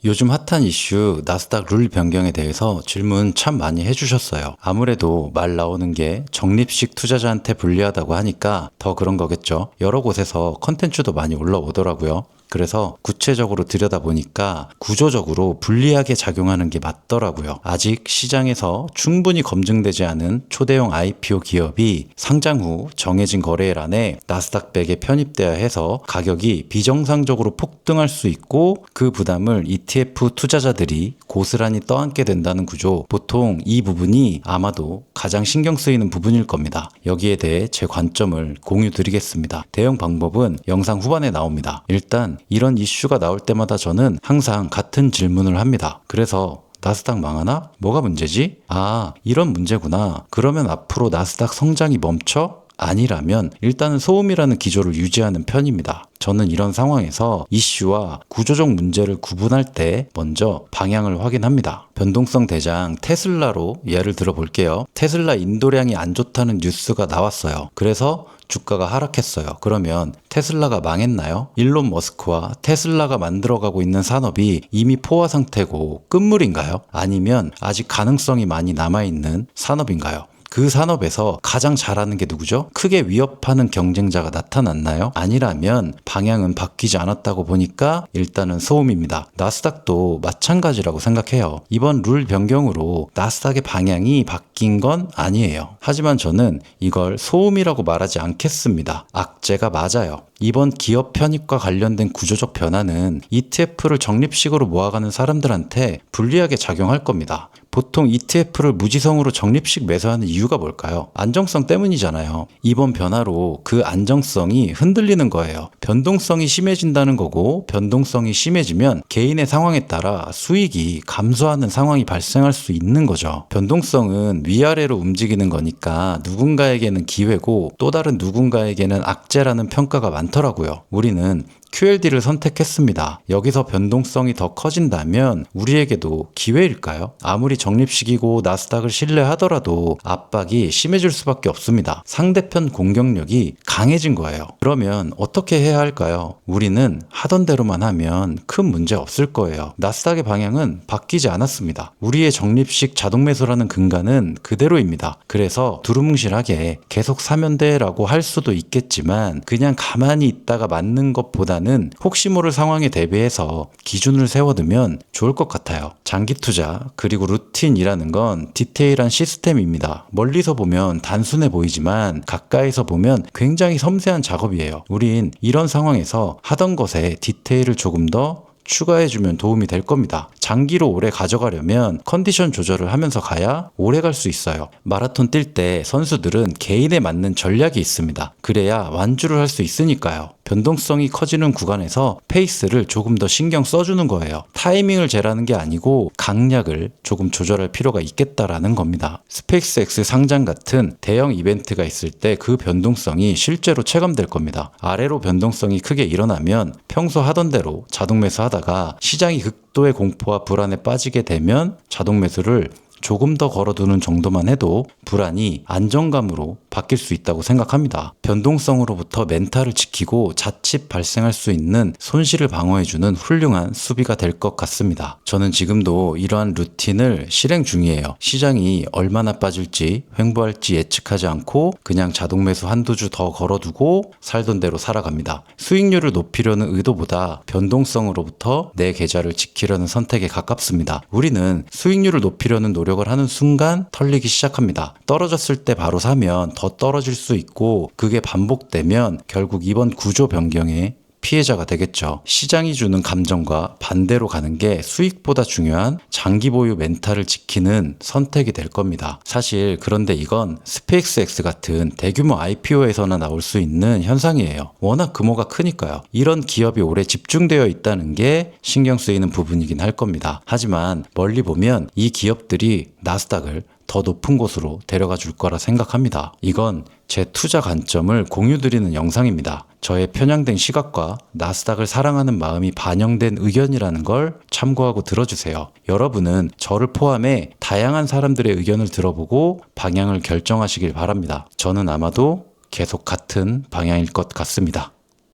요즘 핫한 이슈 나스닥 룰 변경에 대해서 질문 참 많이 해주셨어요. 아무래도 말 나오는 게 적립식 투자자한테 불리하다고 하니까 더 그런 거겠죠. 여러 곳에서 컨텐츠도 많이 올라오더라고요. 그래서 구체적으로 들여다보니까 구조적으로 불리하게 작용하는 게 맞더라고요. 아직 시장에서 충분히 검증되지 않은 초대형 IPO 기업이 상장 후 정해진 거래일안에 나스닥 100에 편입돼야 해서 가격이 비정상적으로 폭등할 수 있고 그 부담을 ETF 투자자들이 고스란히 떠안게 된다는 구조. 보통 이 부분이 아마도 가장 신경 쓰이는 부분일 겁니다. 여기에 대해 제 관점을 공유 드리겠습니다. 대응 방법은 영상 후반에 나옵니다. 일단 이런 이슈가 나올 때마다 저는 항상 같은 질문을 합니다. 그래서 나스닥 망하나? 뭐가 문제지? 아, 이런 문제구나. 그러면 앞으로 나스닥 성장이 멈춰? 아니라면 일단은 소음이라는 기조를 유지하는 편입니다. 저는 이런 상황에서 이슈와 구조적 문제를 구분할 때 먼저 방향을 확인합니다. 변동성 대장 테슬라로 예를 들어 볼게요. 테슬라 인도량이 안 좋다는 뉴스가 나왔어요. 그래서 주가가 하락했어요. 그러면 테슬라가 망했나요? 일론 머스크와 테슬라가 만들어가고 있는 산업이 이미 포화 상태고 끝물인가요? 아니면 아직 가능성이 많이 남아있는 산업인가요? 그 산업에서 가장 잘하는 게 누구죠? 크게 위협하는 경쟁자가 나타났나요? 아니라면 방향은 바뀌지 않았다고 보니까 일단은 소음입니다. 나스닥도 마찬가지라고 생각해요. 이번 룰 변경으로 나스닥의 방향이 바뀐 건 아니에요. 하지만 저는 이걸 소음이라고 말하지 않겠습니다. 악재가 맞아요. 이번 기업 편입과 관련된 구조적 변화는 ETF를 적립식으로 모아가는 사람들한테 불리하게 작용할 겁니다. 보통 ETF를 무지성으로 적립식 매수하는 이유가 뭘까요? 안정성 때문이잖아요. 이번 변화로 그 안정성이 흔들리는 거예요. 변동성이 심해진다는 거고, 변동성이 심해지면 개인의 상황에 따라 수익이 감소하는 상황이 발생할 수 있는 거죠. 변동성은 위아래로 움직이는 거니까 누군가에게는 기회고 또 다른 누군가에게는 악재라는 평가가 많더라고요. 우리는 QLD를 선택했습니다. 여기서 변동성이 더 커진다면 우리에게도 기회일까요? 아무리 적립식이고 나스닥을 신뢰하더라도 압박이 심해질 수밖에 없습니다. 상대편 공격력이 강해진 거예요. 그러면 어떻게 해야 할까요? 우리는 하던 대로만 하면 큰 문제 없을 거예요. 나스닥의 방향은 바뀌지 않았습니다. 우리의 적립식 자동 매수라는 근간은 그대로입니다. 그래서 두루뭉실하게 계속 사면 돼라고 할 수도 있겠지만 그냥 가만히 있다가 맞는 것보다 는 혹시 모를 상황에 대비해서 기준을 세워두면 좋을 것 같아요. 장기 투자 그리고 루틴이라는 건 디테일한 시스템입니다. 멀리서 보면 단순해 보이지만 가까이서 보면 굉장히 섬세한 작업이에요. 우린 이런 상황에서 하던 것에 디테일을 조금 더 추가해주면 도움이 될 겁니다. 장기로 오래 가져가려면 컨디션 조절을 하면서 가야 오래 갈 수 있어요. 마라톤 뛸 때 선수들은 개인에 맞는 전략이 있습니다. 그래야 완주를 할 수 있으니까요. 변동성이 커지는 구간에서 페이스를 조금 더 신경 써주는 거예요. 타이밍을 재라는 게 아니고 강약을 조금 조절할 필요가 있겠다라는 겁니다. 스페이스X 상장 같은 대형 이벤트가 있을 때 그 변동성이 실제로 체감될 겁니다. 아래로 변동성이 크게 일어나면 평소 하던 대로 자동 매수하다가 시장이 극도의 공포와 불안에 빠지게 되면 자동 매수를 조금 더 걸어두는 정도만 해도 불안이 안정감으로 바뀔 수 있다고 생각합니다. 변동성으로부터 멘탈을 지키고 자칫 발생할 수 있는 손실을 방어해주는 훌륭한 수비가 될 것 같습니다. 저는 지금도 이러한 루틴을 실행 중이에요. 시장이 얼마나 빠질지 횡보할지 예측하지 않고 그냥 자동 매수 한두 주 더 걸어두고 살던 대로 살아갑니다. 수익률을 높이려는 의도보다 변동성으로부터 내 계좌를 지키려는 선택에 가깝습니다. 우리는 수익률을 높이려는 노력을 하는 순간 털리기 시작합니다. 떨어졌을 때 바로 사면 더 떨어질 수 있고 그게 반복되면 결국 이번 구조 변경에 피해자가 되겠죠. 시장이 주는 감정과 반대로 가는 게 수익보다 중요한 장기 보유 멘탈을 지키는 선택이 될 겁니다. 사실 그런데 이건 스페이스X 같은 대규모 IPO에서나 나올 수 있는 현상이에요. 워낙 규모가 크니까요. 이런 기업이 오래 집중되어 있다는 게 신경 쓰이는 부분이긴 할 겁니다. 하지만 멀리 보면 이 기업들이 나스닥을 더 높은 곳으로 데려가 줄 거라 생각합니다. 이건 제 투자 관점을 공유드리는 영상입니다. 저의 편향된 시각과 나스닥을 사랑하는 마음이 반영된 의견이라는 걸 참고하고 들어주세요. 여러분은 저를 포함해 다양한 사람들의 의견을 들어보고 방향을 결정하시길 바랍니다. 저는 아마도 계속 같은 방향일 것 같습니다.